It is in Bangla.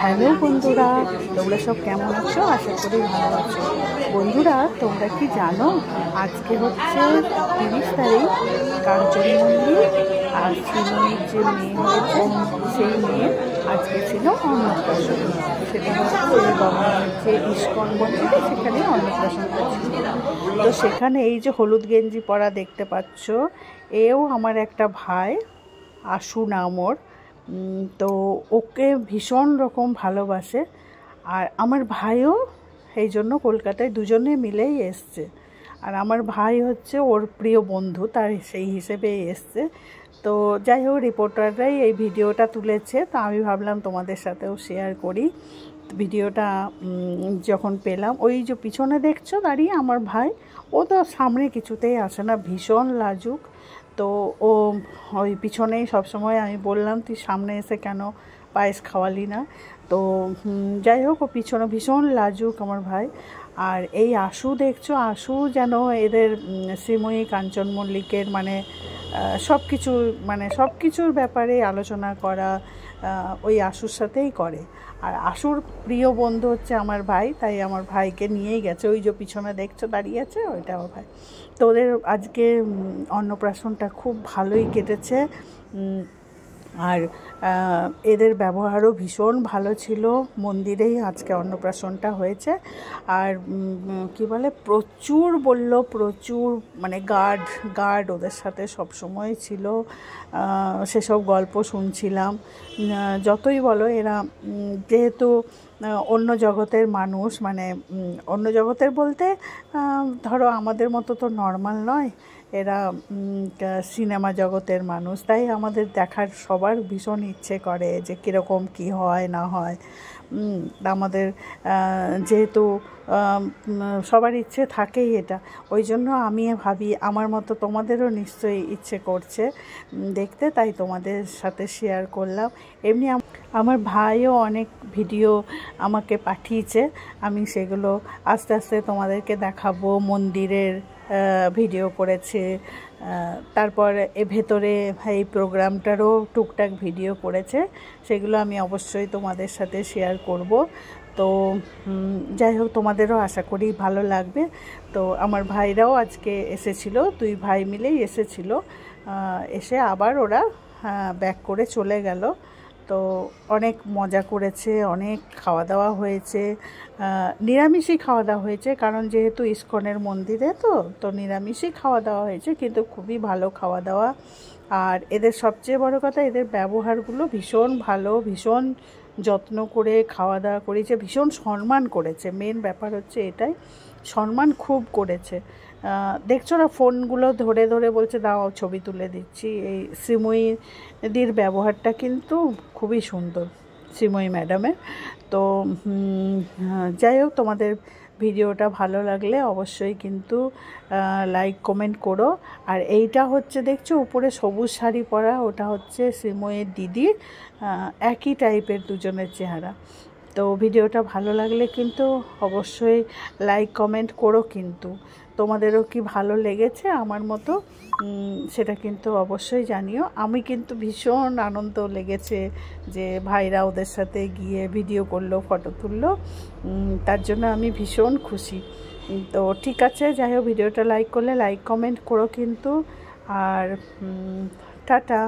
হ্যালো বন্ধুরা, তোমরা সব কেমন আছো? আশা করি ভালো আছো। বন্ধুরা, তোমরা কি জানো আজকে হচ্ছে 30 তারিখ? কাঞ্চন মন্দির আর শ্রীময়ীর যে মেয়ে হয়েছে সেই মেয়ের আজকে ছিল অন্নপ্রাশন। সেটা হচ্ছে বর্ধমানের যে ইস্কন মন্দির, সেখানে অন্নপ্রাশনটা ছিল। তো সেখানে এই যে হলুদ গেঞ্জি পরা দেখতে পাচ্ছ, এও আমার একটা ভাই, আশু নাম ওর। তো ওকে ভীষণ রকম ভালোবাসে। আর আমার ভাইও এই জন্য কলকাতায় দুজনে মিলেই এসছে। আর আমার ভাই হচ্ছে ওর প্রিয় বন্ধু, তার সেই হিসেবেই এসছে। তো যাই হোক, রিপোর্টাররাই এই ভিডিওটা তুলেছে, তো আমি ভাবলাম তোমাদের সাথেও শেয়ার করি। ভিডিওটা যখন পেলাম, ওই যে পিছনে দেখছো দাঁড়িয়ে আমার ভাই, ও তো সামনে কিছুতেই আসে না, ভীষণ লাজুক। তো ও ওই পিছনেই সবসময়, আমি বললাম তুই সামনে এসে কেন পায়েস খাওয়ালি না। তো যাই হোক, ও পিছনে ভীষণ লাজুক আমার ভাই। আর এই আশু দেখছো, আশু যেন এদের শ্রীময়ী কাঞ্চন মল্লিকের সব কিছুর ব্যাপারে আলোচনা করা ওই আশুর সাথেই করে। আর আশুর প্রিয় বন্ধু হচ্ছে আমার ভাই, তাই আমার ভাইকে নিয়েই গেছে। ওই যে পিছনে দেখছো দাঁড়িয়ে আছে, ওইটা আমার ভাই। তো ওদের আজকে অন্নপ্রাশনটা খুব ভালোই কেটেছে। আর এদের ব্যবহারও ভীষণ ভালো ছিল। মন্দিরেই আজকে অন্নপ্রাশনটা হয়েছে। আর কি বলে, প্রচুর গার্ড ওদের সাথে সবসময় ছিল। সেসব গল্প শুনছিলাম। যতই বলো, এরা যেহেতু অন্য জগতের মানুষ, অন্য জগতের বলতে ধরো আমাদের মতো তো নর্মাল নয়, এরা সিনেমা জগতের মানুষ। তাই আমাদের দেখার সবার ভীষণ ইচ্ছে করে যে কীরকম কী হয় না হয়। আমাদের যেহেতু সবার ইচ্ছে থাকেই এটা, ওই জন্য আমি ভাবি আমার মতো তোমাদেরও নিশ্চয়ই ইচ্ছে করছে দেখতে, তাই তোমাদের সাথে শেয়ার করলাম। এমনি আমার ভাইও অনেক ভিডিও আমাকে পাঠিয়েছে, আমি সেগুলো আস্তে আস্তে তোমাদেরকে দেখাবো। মন্দিরের ভিডিও করেছে, তারপর ভেতরে এই প্রোগ্রামটারও টুকটাক ভিডিও করেছে, সেগুলো আমি অবশ্যই তোমাদের সাথে শেয়ার করব। তো যাই হোক, তোমাদেরও আশা করি ভালো লাগবে। তো আমার ভাইরাও আজকে এসেছিল, 2 ভাই মিলেই এসেছিল। এসে আবার ওরা ব্যাক করে চলে গেল। তো অনেক মজা করেছে, অনেক খাওয়া দাওয়া হয়েছে। নিরামিষই খাওয়া দাওয়া হয়েছে, কারণ যেহেতু ইস্কনের মন্দিরে তো নিরামিষই খাওয়া দাওয়া হয়েছে, কিন্তু খুবই ভালো খাওয়া দাওয়া। আর এদের সবচেয়ে বড় কথা, এদের ব্যবহারগুলো ভীষণ ভালো, ভীষণ যত্ন করে খাওয়া দাওয়া করেছে, ভীষণ সম্মান করেছে। মেন ব্যাপার হচ্ছে এটাই, সম্মান খুব করেছে। দেখছো না, ফোনগুলো ধরে ধরে বলছে দাও ছবি তুলে দিচ্ছি। এই শ্রীময়ীর ব্যবহারটা কিন্তু খুবই সুন্দর, শ্রীময়ী ম্যাডামের। তো যাই হোক, তোমাদের ভিডিওটা ভালো লাগলে অবশ্যই কিন্তু লাইক কমেন্ট করো। আর এইটা হচ্ছে দেখছো উপরে সবুজ শাড়ি পরা, ওটা হচ্ছে শ্রীময়ীর দিদি। একই টাইপের দুজনের চেহারা। তো ভিডিওটা ভালো লাগলে কিন্তু অবশ্যই লাইক কমেন্ট করো। কিন্তু তোমাদেরও কি ভালো লেগেছে আমার মতো, সেটা কিন্তু অবশ্যই জানিও। আমি কিন্তু ভীষণ আনন্দ লেগেছে যে ভাইরা ওদের সাথে গিয়ে ভিডিও করলো, ফটো তুললো, তার জন্য আমি ভীষণ খুশি। তো ঠিক আছে, যাই হোক, ভিডিওটা লাইক করলে লাইক কমেন্ট করো কিন্তু। আর টাটা।